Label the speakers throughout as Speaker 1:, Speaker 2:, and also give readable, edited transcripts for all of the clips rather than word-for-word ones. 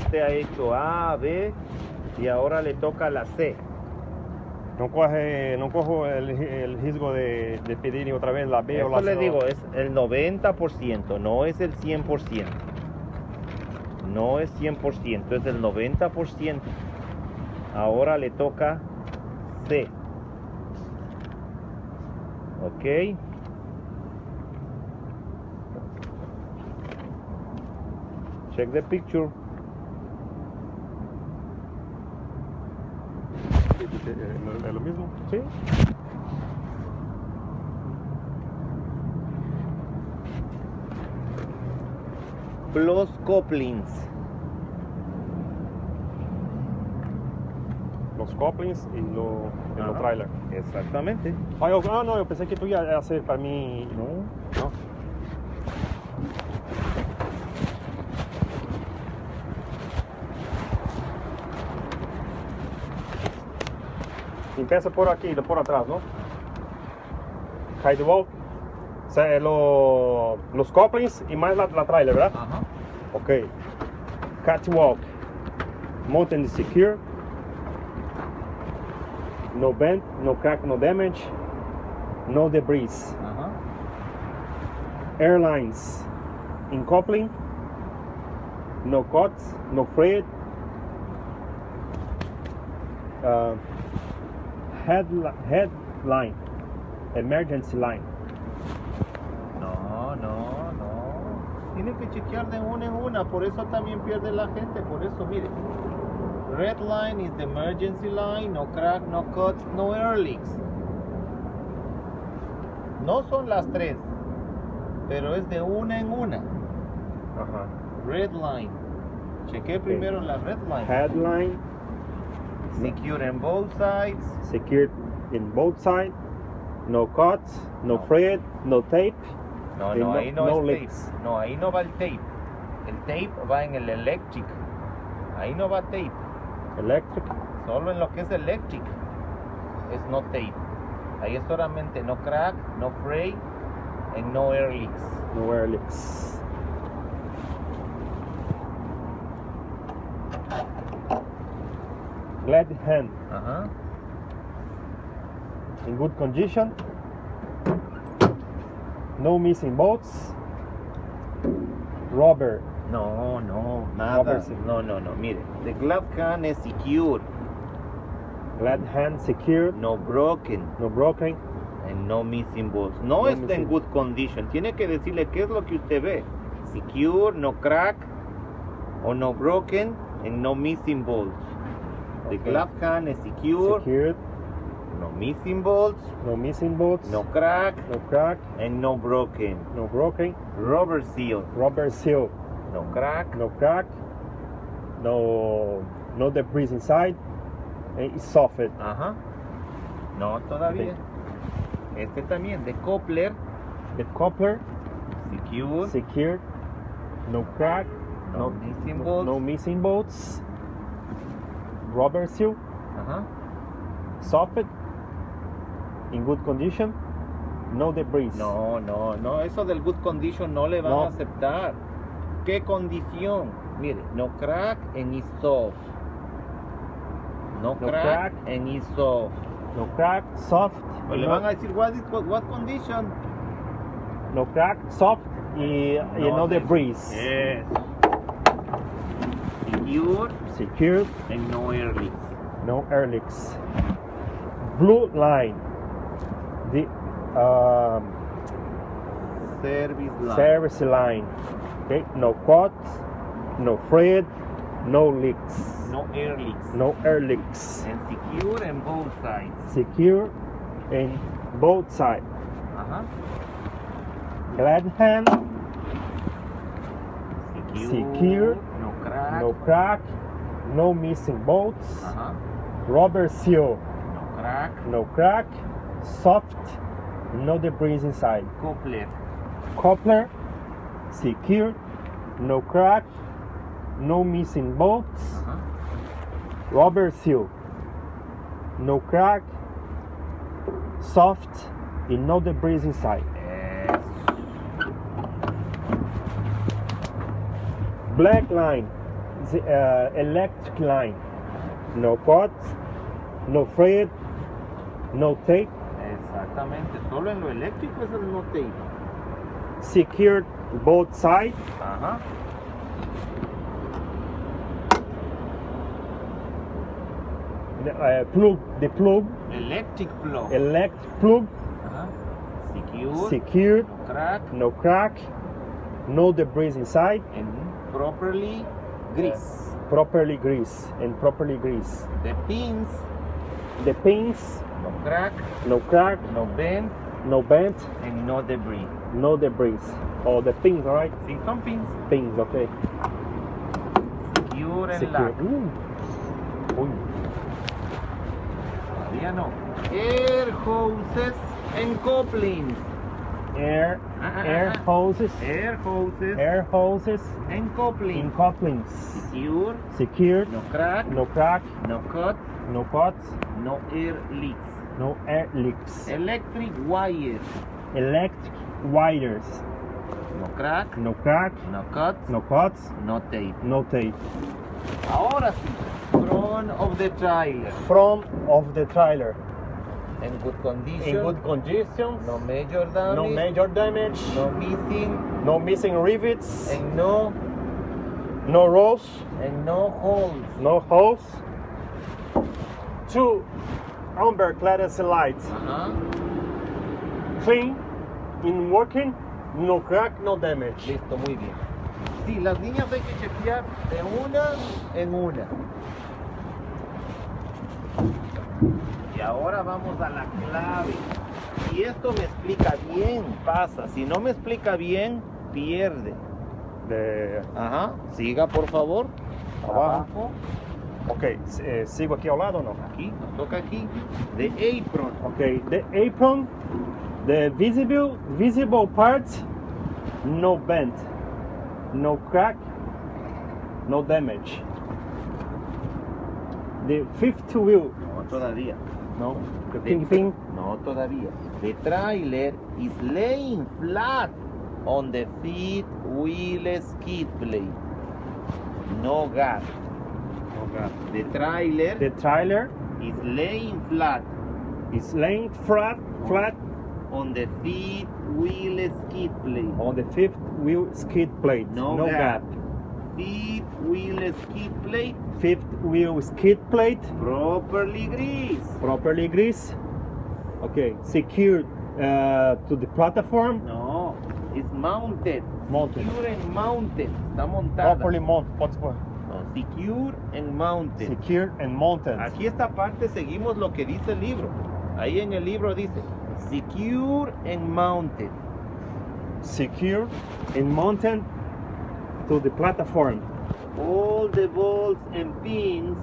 Speaker 1: usted ha hecho A, B y ahora le toca la C.
Speaker 2: No cojo el riesgo de pedir otra vez la B o la
Speaker 1: Eso
Speaker 2: C.
Speaker 1: le digo, es el 90%, no es el 100%. No es 100%, es el 90%. Ahora le toca C. Ok. Check the picture.
Speaker 2: ¿Es lo mismo?
Speaker 1: Sí. Los couplings.
Speaker 2: Los couplings y los trailers.
Speaker 1: Exactamente.
Speaker 2: No, yo pensé que tú ibas a hacer para mí.
Speaker 1: No.
Speaker 2: Empieza por aquí, por atrás, ¿no? Sidewalk, o sea, los couplings y más la trailer, ¿verdad?
Speaker 1: Ajá.
Speaker 2: Ok. Catwalk, mountain secure, no bend, no crack, no damage, no debris.
Speaker 1: Ajá.
Speaker 2: Airlines, in coupling, no cuts, no freight. Headline, emergency line.
Speaker 1: No. Tiene que chequear de una en una, por eso también pierde la gente, por eso mire. Red line is the emergency line, no crack, no cuts, no air leaks. No son las tres, pero es de una en una.
Speaker 2: Ajá.
Speaker 1: Red line. Chequé primero la red line.
Speaker 2: Headline,
Speaker 1: Secure in both sides.
Speaker 2: secured in both sides, no cuts, no
Speaker 1: No.
Speaker 2: freight, no tape.
Speaker 1: No,
Speaker 2: Y
Speaker 1: ahí no es
Speaker 2: leaks.
Speaker 1: tape. No, ahí no va el tape. El tape va en el electric. Ahí no va tape.
Speaker 2: Electric,
Speaker 1: Solo en lo que es electric es no tape. Ahí es solamente no crack, no fray, and no air leaks.
Speaker 2: no air leaks. Glad hand,
Speaker 1: Ajá.
Speaker 2: in good condition, no missing bolts, rubber,
Speaker 1: No, nada.
Speaker 2: Rubber seal.
Speaker 1: No. Mire, the glove can is secure,
Speaker 2: glad hand secured,
Speaker 1: no broken,
Speaker 2: no broken,
Speaker 1: and no missing bolts. No,
Speaker 2: No
Speaker 1: está en
Speaker 2: missing.
Speaker 1: good condition. Tiene que decirle qué es lo que usted ve. Secure, no crack, o no broken, and no missing bolts. The
Speaker 2: Okay.
Speaker 1: glove can is secure,
Speaker 2: secured,
Speaker 1: no missing bolts,
Speaker 2: no missing bolts,
Speaker 1: no crack,
Speaker 2: no crack,
Speaker 1: and no broken.
Speaker 2: no broken,
Speaker 1: Rubber seal,
Speaker 2: rubber seal,
Speaker 1: no crack,
Speaker 2: no crack, no debris inside, and it's soft.
Speaker 1: ajá. No, todavía. Este también, de coupler,
Speaker 2: The coupler
Speaker 1: secure,
Speaker 2: secured, no crack,
Speaker 1: no missing bolts.
Speaker 2: no missing bolts, rubber seal,
Speaker 1: Ajá.
Speaker 2: soft, in good condition, no debris.
Speaker 1: No, eso del good condition no le van
Speaker 2: No.
Speaker 1: a aceptar. ¿Qué condición? Mire, no crack and is soft. No
Speaker 2: No
Speaker 1: crack,
Speaker 2: crack.
Speaker 1: and is soft.
Speaker 2: No crack, soft,
Speaker 1: Pues le van a decir, what condition?
Speaker 2: no crack, soft, y no debris.
Speaker 1: Yes. Secure
Speaker 2: Secured,
Speaker 1: and no air leaks.
Speaker 2: no air leaks. Blue line, the
Speaker 1: Service line.
Speaker 2: service line. Okay, no cuts, no freight, no leaks,
Speaker 1: No air leaks.
Speaker 2: no air leaks.
Speaker 1: And secure in both sides.
Speaker 2: Secure in both sides.
Speaker 1: Ajá.
Speaker 2: Glad hand, Secure.
Speaker 1: No crack.
Speaker 2: no crack, no missing bolts,
Speaker 1: Ajá.
Speaker 2: rubber seal,
Speaker 1: No crack.
Speaker 2: no crack, soft, no debris inside.
Speaker 1: Coupler.
Speaker 2: Coupler, secure, no crack, no missing bolts,
Speaker 1: Ajá.
Speaker 2: rubber seal, no crack, soft, and no debris inside.
Speaker 1: Eso.
Speaker 2: Black line, electric line. No cuts, no thread, no tape.
Speaker 1: Exactamente, solo en lo eléctrico es el no tape.
Speaker 2: Secured both sides.
Speaker 1: Ajá.
Speaker 2: The plug,
Speaker 1: Electric plug.
Speaker 2: electric plug,
Speaker 1: Ajá. Secure.
Speaker 2: secured,
Speaker 1: No crack.
Speaker 2: no crack, no debris inside,
Speaker 1: And properly grease.
Speaker 2: properly grease and properly grease.
Speaker 1: The pins.
Speaker 2: The pins,
Speaker 1: No crack.
Speaker 2: no crack,
Speaker 1: No bend.
Speaker 2: no bend,
Speaker 1: And no debris.
Speaker 2: no debris. Oh, the pins, all right?
Speaker 1: Sí, son pins.
Speaker 2: Pins, okay.
Speaker 1: Secure and
Speaker 2: Secure.
Speaker 1: lock.
Speaker 2: Uy.
Speaker 1: Todavía no. Air hoses and couplings.
Speaker 2: Air
Speaker 1: Ah.
Speaker 2: hoses,
Speaker 1: Air hoses
Speaker 2: air hoses,
Speaker 1: and
Speaker 2: in
Speaker 1: couplings.
Speaker 2: couplings.
Speaker 1: Secure.
Speaker 2: Secured,
Speaker 1: No crack.
Speaker 2: no crack,
Speaker 1: No cut.
Speaker 2: no cuts,
Speaker 1: No air leaks.
Speaker 2: no air leaks.
Speaker 1: Electric wires.
Speaker 2: Electric wires,
Speaker 1: No crack.
Speaker 2: no crack,
Speaker 1: No cuts.
Speaker 2: no cuts,
Speaker 1: No tape.
Speaker 2: no tape.
Speaker 1: Ahora sí. Front of the trailer.
Speaker 2: Front of the trailer
Speaker 1: In good condition.
Speaker 2: in good condition,
Speaker 1: No major damage.
Speaker 2: no major damage,
Speaker 1: No missing.
Speaker 2: no missing rivets,
Speaker 1: And no
Speaker 2: no
Speaker 1: holes.
Speaker 2: no holes. 2 amber clarity lights,
Speaker 1: Ajá.
Speaker 2: clean, in working, no crack, no damage.
Speaker 1: Listo, muy bien. Sí, las líneas hay que chequear de una en una. Y ahora vamos a la clave. Si esto me explica bien, pasa. Si no me explica bien, pierde.
Speaker 2: De
Speaker 1: Ajá. Siga, por favor.
Speaker 2: abajo. Ok, sigo aquí al lado o no?
Speaker 1: Aquí, nos toca aquí. The apron.
Speaker 2: Okay, the apron, the visible parts, no bend, no crack, no damage. The fifth wheel,
Speaker 1: No, todavía.
Speaker 2: no, the
Speaker 1: The-
Speaker 2: thing,
Speaker 1: No, todavía. The trailer is laying flat on the fifth wheel skid plate. No gap. The trailer
Speaker 2: the trailer
Speaker 1: is laying flat
Speaker 2: is laying flat
Speaker 1: on the fifth wheel skid plate.
Speaker 2: on the fifth wheel skid plate,
Speaker 1: No
Speaker 2: gap.
Speaker 1: gap. Fifth wheel skid plate
Speaker 2: Fifth wheel skid plate,
Speaker 1: properly greased.
Speaker 2: properly greased. Okay, secured to the platform,
Speaker 1: No, it's mounted.
Speaker 2: Mounted.
Speaker 1: Secure and mounted. Está montada.
Speaker 2: properly mounted.
Speaker 1: No, secure and mounted.
Speaker 2: Secured and mounted.
Speaker 1: Aquí esta parte seguimos lo que dice el libro. Ahí en el libro dice secure and mounted.
Speaker 2: Secure and mounted to the platform.
Speaker 1: All the bolts and pins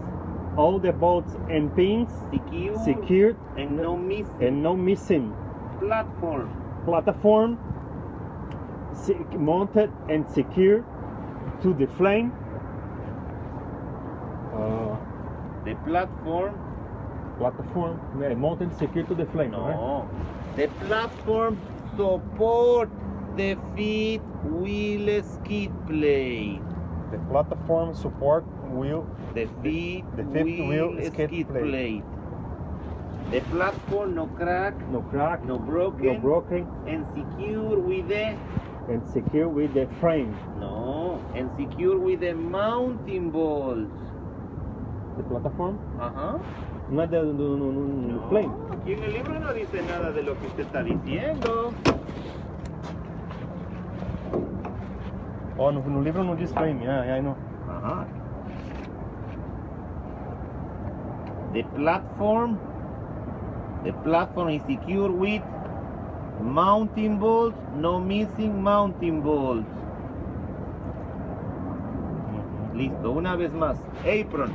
Speaker 2: All the bolts and pins
Speaker 1: secure
Speaker 2: secured
Speaker 1: and no missing.
Speaker 2: and no missing.
Speaker 1: Platform.
Speaker 2: Platform mounted and secured to the flame.
Speaker 1: The platform.
Speaker 2: Platform mounted secured to the flame. right?
Speaker 1: No. The platform support the fifth wheel skid plate.
Speaker 2: The platform support wheel.
Speaker 1: The fifth
Speaker 2: wheel skid
Speaker 1: skid
Speaker 2: plate.
Speaker 1: plate. The platform no crack,
Speaker 2: No crack,
Speaker 1: no broken,
Speaker 2: no broken,
Speaker 1: and secure with the
Speaker 2: and secure with the frame.
Speaker 1: and secure with the mounting bolts.
Speaker 2: The platform.
Speaker 1: Ajá.
Speaker 2: No es de flame.
Speaker 1: Aquí en el libro no dice nada de lo que usted está diciendo.
Speaker 2: Oh, no livro não diz frame. I know.
Speaker 1: Ajá. The platform is secure with mounting bolts, no missing mounting bolts. Listo, una vez más. Apron.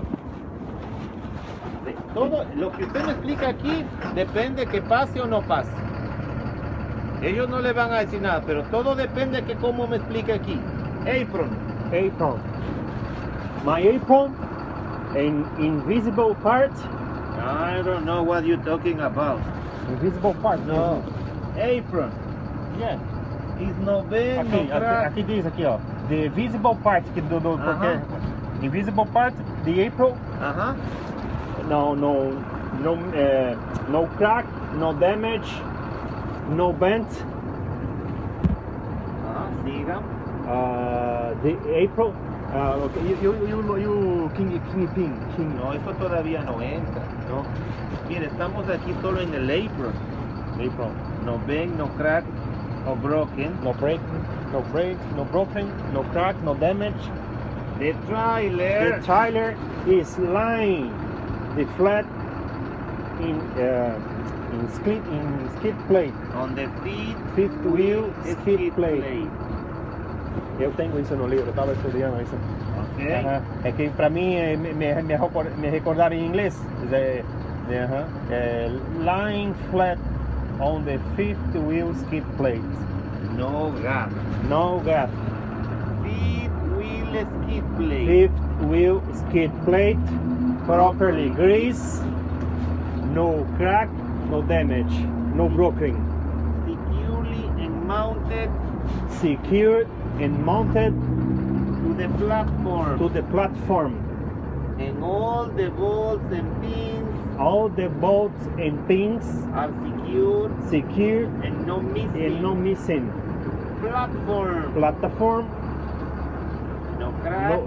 Speaker 1: Todo lo que usted me explica aquí depende que pase o no pase. Ellos no le van a decir nada, pero todo depende que cómo me explique aquí. Apron.
Speaker 2: Apron. My apron, an invisible part.
Speaker 1: I don't know what you're talking about.
Speaker 2: Invisible part.
Speaker 1: No. Apron.
Speaker 2: Yeah.
Speaker 1: Is no bend, no crack.
Speaker 2: Aqui diz aqui, ó. The visible part que porque invisible part, the apron,
Speaker 1: Ajá.
Speaker 2: no crack, no damage, no bend.
Speaker 1: Ajá, sigan.
Speaker 2: The apron, okay, you kingpin.
Speaker 1: No, eso todavía no entra.
Speaker 2: No,
Speaker 1: Mire, estamos aquí solo en el apron.
Speaker 2: apron.
Speaker 1: No bend, no crack, no broken.
Speaker 2: No break, no broken, no crack, no damage.
Speaker 1: The trailer.
Speaker 2: The trailer is lying the flat in skid plate.
Speaker 1: On the
Speaker 2: Fifth wheel skid plate. Eu tenho isso no livro, estava estudando isso.
Speaker 1: Ok.
Speaker 2: Ajá. É que para mim me recordar em inglês. Lying flat on the fifth wheel skid plate.
Speaker 1: No gap.
Speaker 2: No gap.
Speaker 1: Fifth wheel skid plate.
Speaker 2: Fifth wheel skid plate, properly greased, no crack, no damage, no broken.
Speaker 1: Securely and mounted
Speaker 2: Secured and mounted
Speaker 1: to the platform.
Speaker 2: to the platform.
Speaker 1: And all the bolts and pins
Speaker 2: All the bolts and pins
Speaker 1: are secured
Speaker 2: secured
Speaker 1: and no missing.
Speaker 2: and no missing.
Speaker 1: Platform.
Speaker 2: Platform,
Speaker 1: No crack.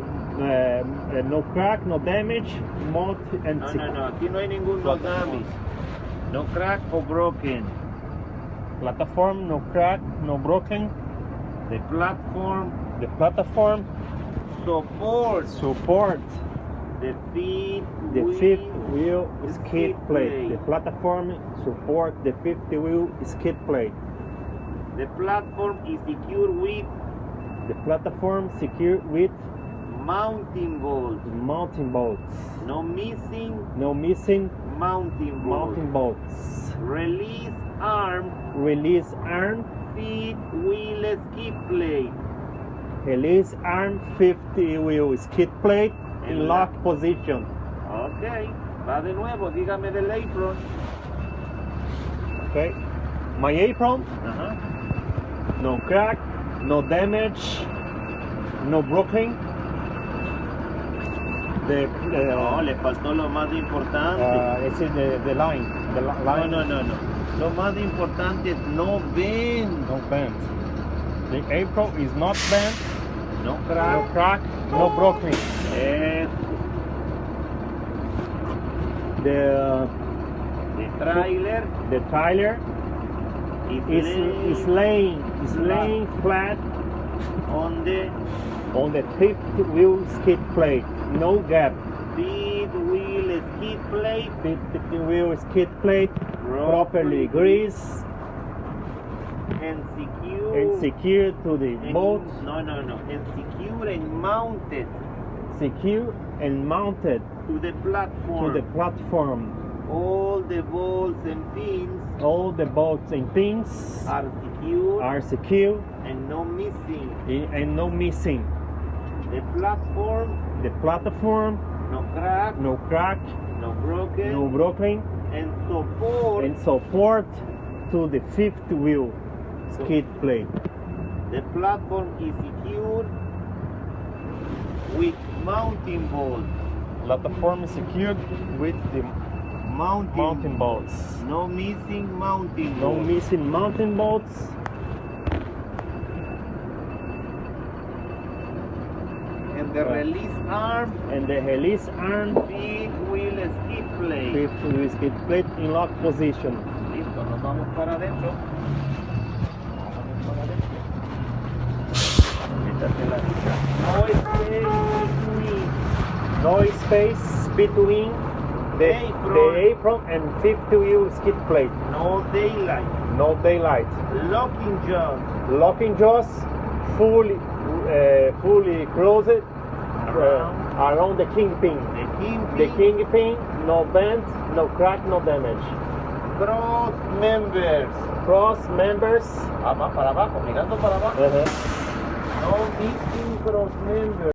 Speaker 2: no crack, no damage, mount and
Speaker 1: No,
Speaker 2: secure.
Speaker 1: no, no. Aquí no hay ningún no
Speaker 2: Platform.
Speaker 1: damage. No crack or broken.
Speaker 2: Platform, no crack, no broken.
Speaker 1: The platform
Speaker 2: The platform
Speaker 1: support
Speaker 2: the
Speaker 1: the
Speaker 2: fifth wheel skid plate. The platform support the fifth wheel skid plate.
Speaker 1: The platform is secured with
Speaker 2: The platform secured with
Speaker 1: mounting bolts.
Speaker 2: mounting bolts.
Speaker 1: No missing
Speaker 2: No missing
Speaker 1: mounting bolts.
Speaker 2: mounting bolts.
Speaker 1: Release arm
Speaker 2: Release arm.
Speaker 1: fifth wheel skid plate.
Speaker 2: Release arm fifth wheel skid plate in lock position.
Speaker 1: Ok. Va de nuevo. Dígame del apron.
Speaker 2: Okay. My apron,
Speaker 1: Ajá.
Speaker 2: no crack, no damage, no broken.
Speaker 1: No, le faltó lo más importante.
Speaker 2: It's in the line. The
Speaker 1: No,
Speaker 2: line.
Speaker 1: no, no, no. Lo más importante es no bend.
Speaker 2: No bend. The apron is not bent.
Speaker 1: No
Speaker 2: No
Speaker 1: crack.
Speaker 2: crack. No broken.
Speaker 1: Eh,
Speaker 2: The
Speaker 1: the trailer
Speaker 2: is laying flat
Speaker 1: on the
Speaker 2: on the fifth wheel skid plate. No gap.
Speaker 1: fifth wheel skid plate.
Speaker 2: Fifth wheel skid plate properly greased
Speaker 1: and secure.
Speaker 2: and secured to the
Speaker 1: and-
Speaker 2: bolt.
Speaker 1: No, no, no. And secure and mounted
Speaker 2: Secure and mounted
Speaker 1: to the platform.
Speaker 2: to the platform.
Speaker 1: All the bolts and pins
Speaker 2: All the bolts and pins
Speaker 1: are secure
Speaker 2: secure
Speaker 1: and no missing.
Speaker 2: and no missing.
Speaker 1: The platform,
Speaker 2: The platform,
Speaker 1: no crack,
Speaker 2: no crack,
Speaker 1: no broken,
Speaker 2: no broken,
Speaker 1: and support
Speaker 2: and support to the fifth wheel skid plate.
Speaker 1: the platform is secured with mounting bolts.
Speaker 2: Platform is secured with the mounting bolts.
Speaker 1: No missing mounting
Speaker 2: No
Speaker 1: bolts.
Speaker 2: missing mounting bolts.
Speaker 1: And the release arm,
Speaker 2: And the release arm,
Speaker 1: fifth wheel skid plate.
Speaker 2: fifth wheel skid plate in lock position.
Speaker 1: Listo, nos vamos para adentro. Métate la ficha. No space between
Speaker 2: No space between the apron and fifth wheel skid plate.
Speaker 1: no daylight.
Speaker 2: No daylight.
Speaker 1: Locking jaws
Speaker 2: Locking jaws fully closed around the kingpin.
Speaker 1: the kingpin,
Speaker 2: The kingpin, no bend, no crack, no damage.
Speaker 1: cross members.
Speaker 2: Cross members.
Speaker 1: Para abajo, mirando para abajo.
Speaker 2: Uh-huh.
Speaker 1: No missing cross members.